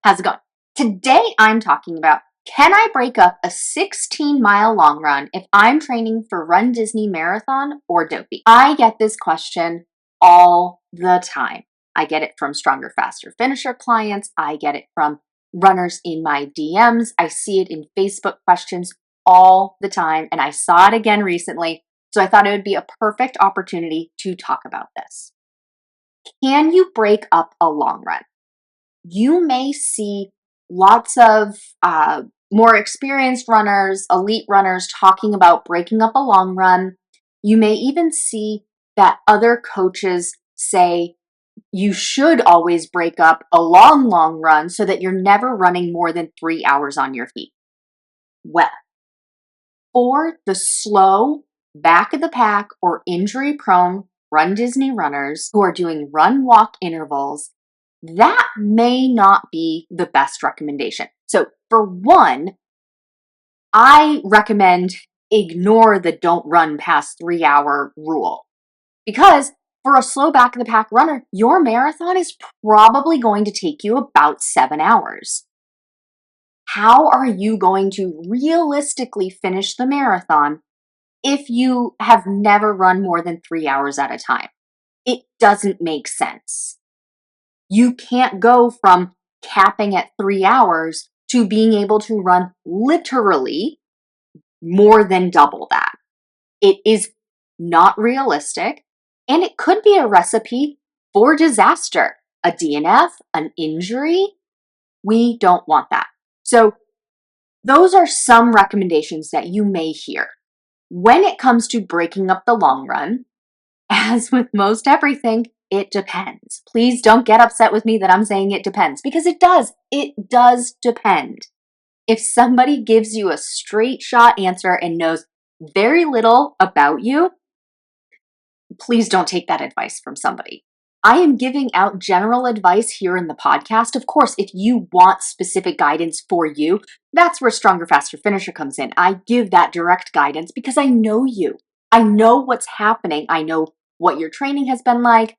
How's it going? Today I'm talking about, can I break up a 16-mile long run if I'm training for runDisney Marathon or Dopey? I get this question all the time. I get it from Stronger, Faster, Finisher clients. I get it from runners in my DMs. I see it in Facebook questions all the time, and I saw it again recently, so I thought it would be a perfect opportunity to talk about this. Can you break up a long run? You may see lots of more experienced runners, elite runners talking about breaking up a long run. You may even see that other coaches say you should always break up a long run so that you're never running more than 3 hours on your feet. Well, for the slow, back of the pack, or injury prone runDisney runners who are doing run walk intervals, that may not be the best recommendation. So for one, I recommend ignore the don't run past 3 hour rule, because for a slow back of the pack runner, your marathon is probably going to take you about 7 hours. How are you going to realistically finish the marathon if you have never run more than 3 hours at a time? It doesn't make sense. You can't go from capping at 3 hours to being able to run literally more than double that. It is not realistic, and it could be a recipe for disaster, a DNF, an injury. We don't want that. So those are some recommendations that you may hear. When it comes to breaking up the long run, as with most everything, it depends. Please don't get upset with me that I'm saying it depends, because it does. It does depend. If somebody gives you a straight shot answer and knows very little about you, please don't take that advice from somebody. I am giving out general advice here in the podcast. Of course, if you want specific guidance for you, that's where Stronger, Faster, Finisher comes in. I give that direct guidance because I know you. I know what's happening. I know what your training has been like.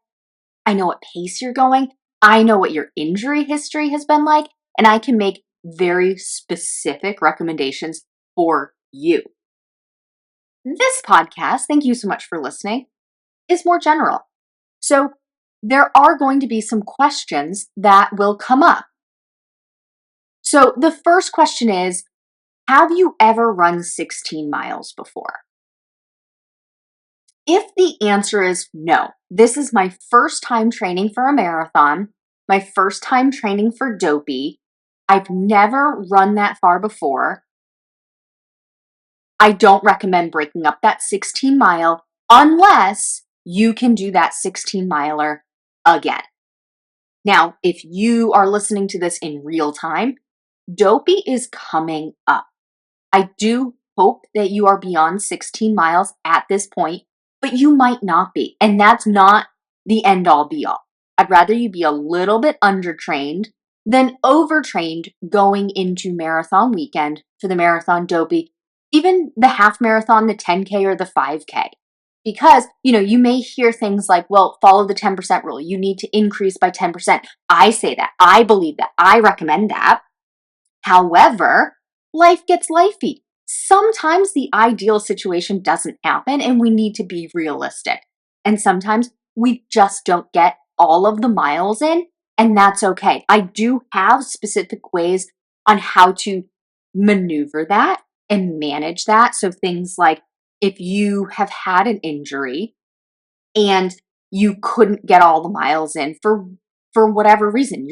I know what pace you're going. I know what your injury history has been like, and I can make very specific recommendations for you. This podcast, thank you so much for listening, is more general. So there are going to be some questions that will come up. So the first question is, have you ever run 16 miles before? If the answer is no, this is my first time training for a marathon, my first time training for Dopey, I've never run that far before, I don't recommend breaking up that 16 mile unless you can do that 16 miler again. Now, if you are listening to this in real time, Dopey is coming up. I do hope that you are beyond 16 miles at this point, but you might not be. And that's not the end all be all. I'd rather you be a little bit undertrained than overtrained going into marathon weekend for the marathon Dopey, even the half marathon, the 10K or the 5K. Because, you may hear things like, well, follow the 10% rule. You need to increase by 10%. I say that. I believe that. I recommend that. However, life gets lifey. Sometimes the ideal situation doesn't happen and we need to be realistic. And sometimes we just don't get all of the miles in, and that's okay. I do have specific ways on how to maneuver that and manage that. So things like, if you have had an injury and you couldn't get all the miles in for whatever reason,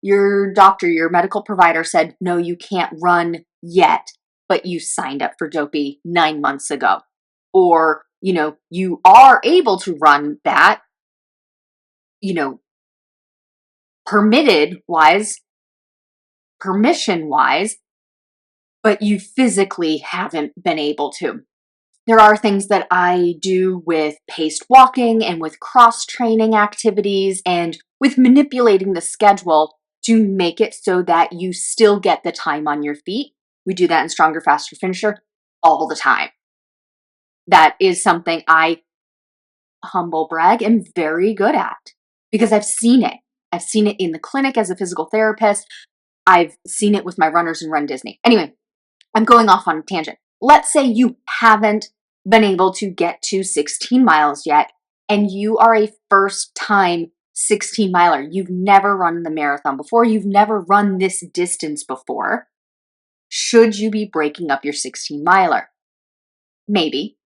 your doctor, your medical provider said, no, you can't run yet, but you signed up for Dopey 9 months ago. Or, you are able to run that, permission wise, but you physically haven't been able to. There are things that I do with paced walking and with cross-training activities and with manipulating the schedule to make it so that you still get the time on your feet. We do that in Stronger, Faster, Finisher all the time. That is something I, humble brag, am very good at because I've seen it. I've seen it in the clinic as a physical therapist. I've seen it with my runners in runDisney. Anyway, I'm going off on a tangent. Let's say you haven't been able to get to 16 miles yet, and you are a first-time 16 miler. You've never run the marathon before. You've never run this distance before. Should you be breaking up your 16 miler? Maybe.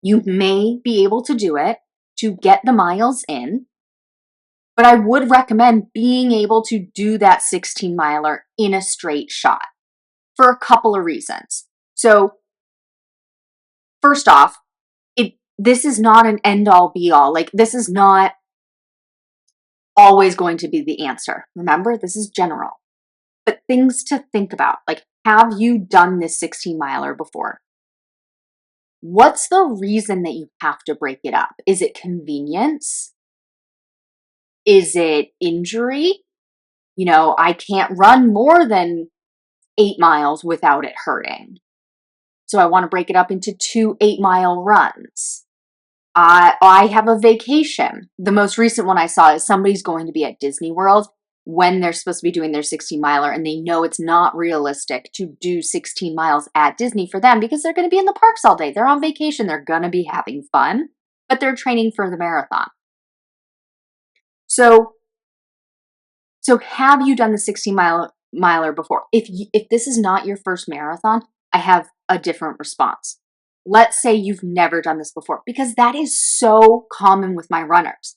You may be able to do it to get the miles in, but I would recommend being able to do that 16 miler in a straight shot for a couple of reasons. So, first off, this is not an end-all be-all. Like, this is not always going to be the answer. Remember, this is general. But things to think about, like, have you done this 16 miler before? What's the reason that you have to break it up? Is it convenience? Is it injury? You know, I can't run more than 8 miles without it hurting. So I want to break it up into 2 8-mile runs. I have a vacation. The most recent one I saw is somebody's going to be at Disney World when they're supposed to be doing their 16 miler, and they know it's not realistic to do 16 miles at Disney for them because they're going to be in the parks all day. They're on vacation. They're going to be having fun, but they're training for the marathon. So have you done the 16 miler before? If this is not your first marathon, I have a different response. Let's say you've never done this before, because that is so common with my runners.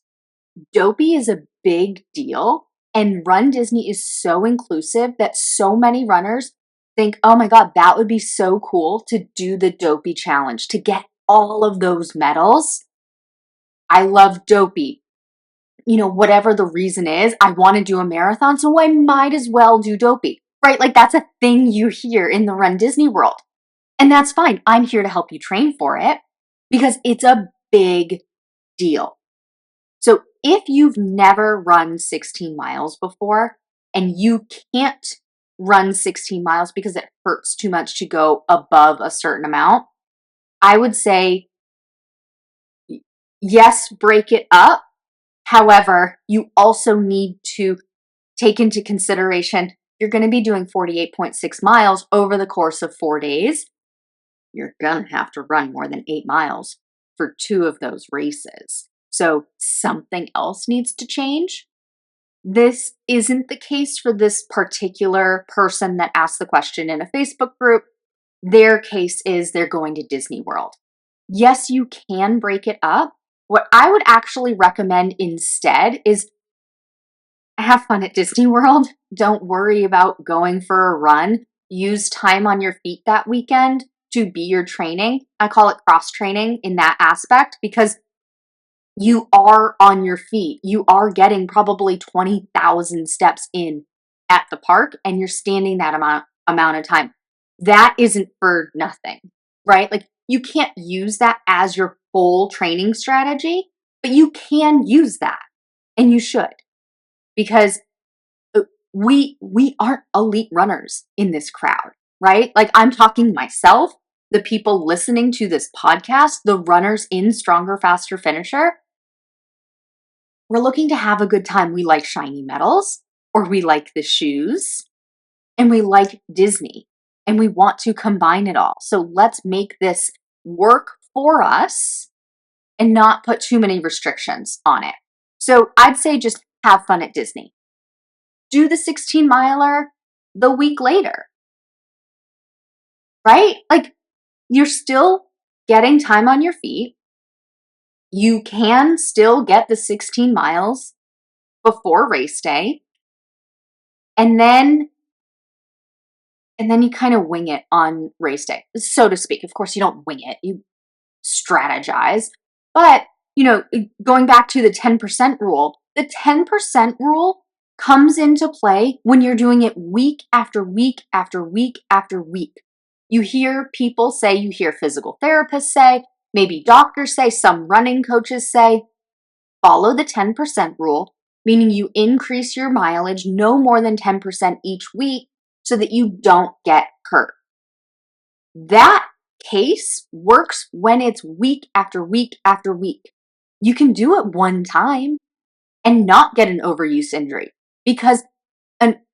Dopey is a big deal, and runDisney is so inclusive that so many runners think, oh my God, that would be so cool to do the Dopey challenge, to get all of those medals. I love Dopey. You know, whatever the reason is, I want to do a marathon, so I might as well do Dopey, right? Like, that's a thing you hear in the runDisney world. And that's fine. I'm here to help you train for it because it's a big deal. So if you've never run 16 miles before and you can't run 16 miles because it hurts too much to go above a certain amount, I would say, yes, break it up. However, you also need to take into consideration you're going to be doing 48.6 miles over the course of 4 days. You're going to have to run more than 8 miles for 2 of those races. So something else needs to change. This isn't the case for this particular person that asked the question in a Facebook group. Their case is they're going to Disney World. Yes, you can break it up. What I would actually recommend instead is have fun at Disney World. Don't worry about going for a run. Use time on your feet that weekend to be your training. I call it cross training in that aspect because you are on your feet. You are getting probably 20,000 steps in at the park and you're standing that amount of time. That isn't for nothing, right? Like, you can't use that as your whole training strategy, but you can use that and you should, because we aren't elite runners in this crowd, right? Like, I'm talking myself, the people listening to this podcast, the runners in Stronger, Faster, Finisher. We're looking to have a good time. We like shiny medals, or we like the shoes, and we like Disney, and we want to combine it all. So let's make this work for us and not put too many restrictions on it. So I'd say just have fun at Disney. Do the 16 miler the week later, right? Like, you're still getting time on your feet. You can still get the 16 miles before race day. And then you kind of wing it on race day, so to speak. Of course, you don't wing it. You strategize. But, going back to the 10% rule, the 10% rule comes into play when you're doing it week after week after week after week. You hear people say, you hear physical therapists say, maybe doctors say, some running coaches say, follow the 10% rule, meaning you increase your mileage no more than 10% each week so that you don't get hurt. That case works when it's week after week after week. You can do it one time and not get an overuse injury, because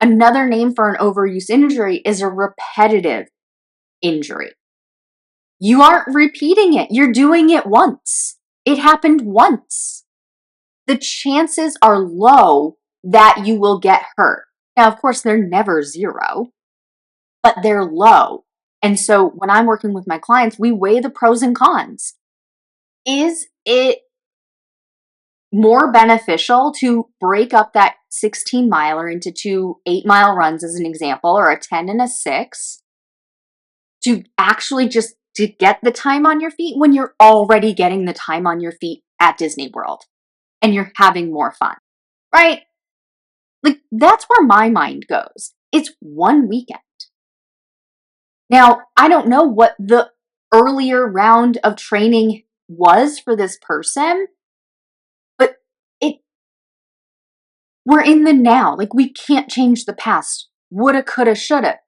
Another name for an overuse injury is a repetitive injury. You aren't repeating it. You're doing it once. It happened once. The chances are low that you will get hurt. Now, of course, they're never zero, but they're low. And so when I'm working with my clients, we weigh the pros and cons. Is it more beneficial to break up that 16 miler into 2 8-mile runs, as an example, or a 10 and a 6, to actually just to get the time on your feet when you're already getting the time on your feet at Disney World and you're having more fun, right? Like, that's where my mind goes. It's one weekend. Now, I don't know what the earlier round of training was for this person, but we're in the now. Like, we can't change the past. Woulda, coulda, shoulda.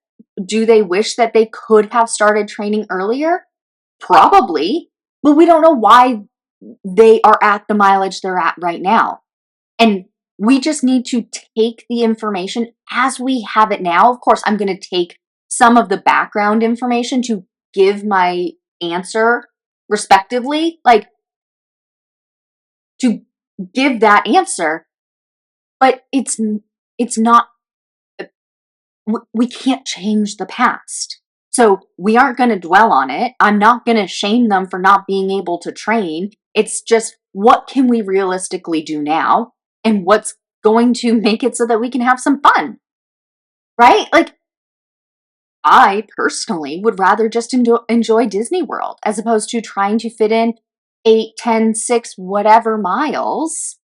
Do they wish that they could have started training earlier? Probably, but we don't know why they are at the mileage they're at right now. And we just need to take the information as we have it now. Of course, I'm going to take some of the background information to give my answer respectively, like to give that answer, but it's not, we can't change the past. So we aren't going to dwell on it. I'm not going to shame them for not being able to train. It's just, what can we realistically do now? And what's going to make it so that we can have some fun, right? Like, I personally would rather just enjoy Disney World as opposed to trying to fit in 8, 10, 6, whatever miles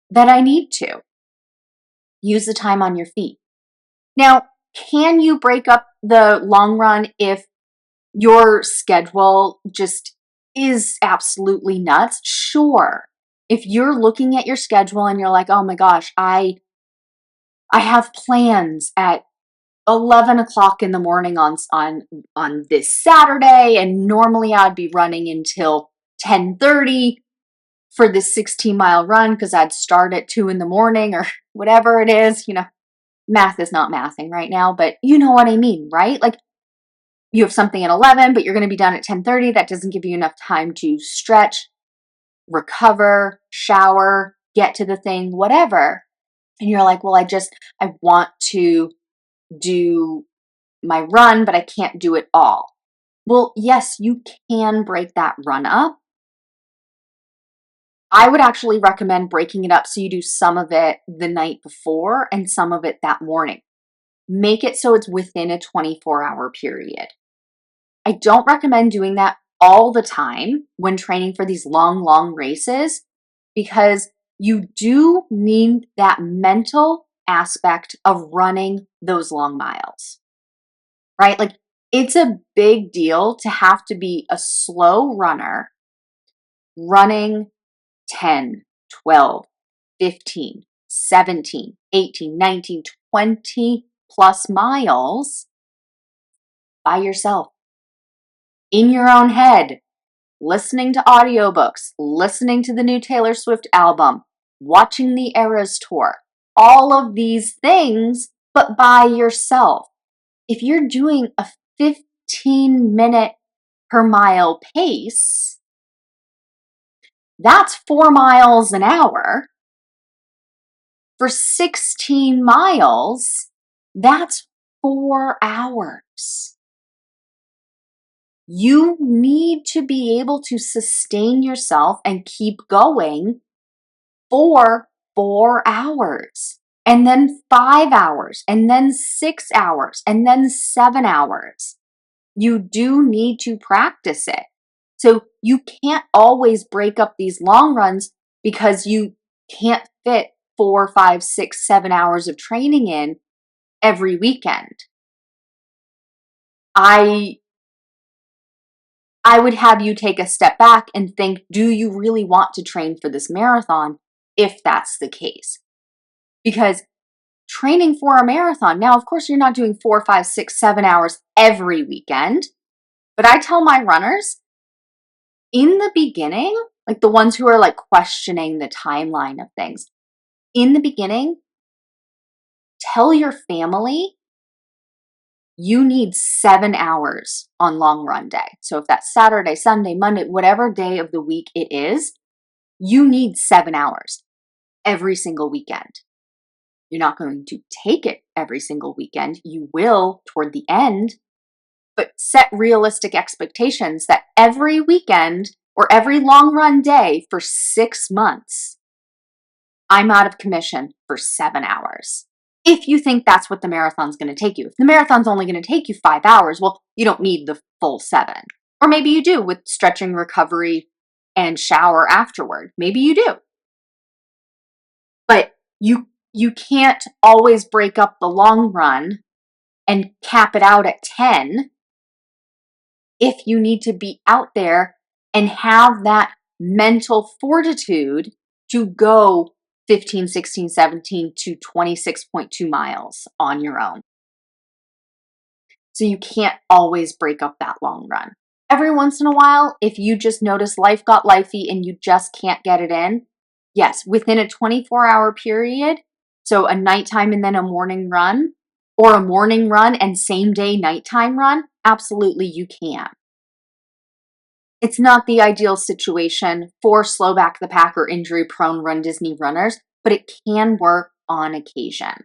that I need to. Use the time on your feet. Now, can you break up the long run if your schedule just is absolutely nuts? Sure. If you're looking at your schedule and you're like, oh my gosh, I have plans at 11 o'clock in the morning on this Saturday, and normally I'd be running until 10:30 for this 16-mile run because I'd start at 2 in the morning or whatever it is. Math is not mathing right now, but you know what I mean, right? Like, you have something at 11, but you're going to be done at 10:30. That doesn't give you enough time to stretch, recover, shower, get to the thing, whatever. And you're like, well, I want to do my run, but I can't do it all. Well, yes, you can break that run up. I would actually recommend breaking it up so you do some of it the night before and some of it that morning. Make it so it's within a 24-hour period. I don't recommend doing that all the time when training for these long races, because you do need that mental aspect of running those long miles, right? Like, it's a big deal to have to be a slow runner running 10, 12, 15, 17, 18, 19, 20 plus miles by yourself, in your own head, listening to audiobooks, listening to the new Taylor Swift album, watching the Eras tour, all of these things, but by yourself. If you're doing a 15-minute per mile pace, that's 4 miles an hour. For 16 miles, that's 4 hours. You need to be able to sustain yourself and keep going for 4 hours, and then 5 hours, and then 6 hours, and then 7 hours. You do need to practice it. So you can't always break up these long runs because you can't fit 4, 5, 6, 7 hours of training in every weekend. I would have you take a step back and think, do you really want to train for this marathon if that's the case? Because training for a marathon, now, of course, you're not doing 4, 5, 6, 7 hours every weekend, but I tell my runners, in the beginning, like the ones who are like questioning the timeline of things, in the beginning, tell your family you need 7 hours on long run day. So if that's Saturday, Sunday, Monday, whatever day of the week it is, you need 7 hours every single weekend. You're not going to take it every single weekend. You will toward the end, but set realistic expectations that every weekend or every long run day for 6 months, I'm out of commission for 7 hours. If you think that's what the marathon's going to take you. If the marathon's only going to take you 5 hours, well, you don't need the full 7. Or maybe you do with stretching, recovery, and shower afterward. Maybe you do. But you can't always break up the long run and cap it out at 10 if you need to be out there and have that mental fortitude to go 15, 16, 17 to 26.2 miles on your own. So you can't always break up that long run. Every once in a while, if you just notice life got lifey and you just can't get it in, yes, within a 24-hour period, so a nighttime and then a morning run, or a morning run and same day nighttime run, absolutely you can. It's not the ideal situation for slow back the pack or injury prone runDisney runners, but it can work on occasion.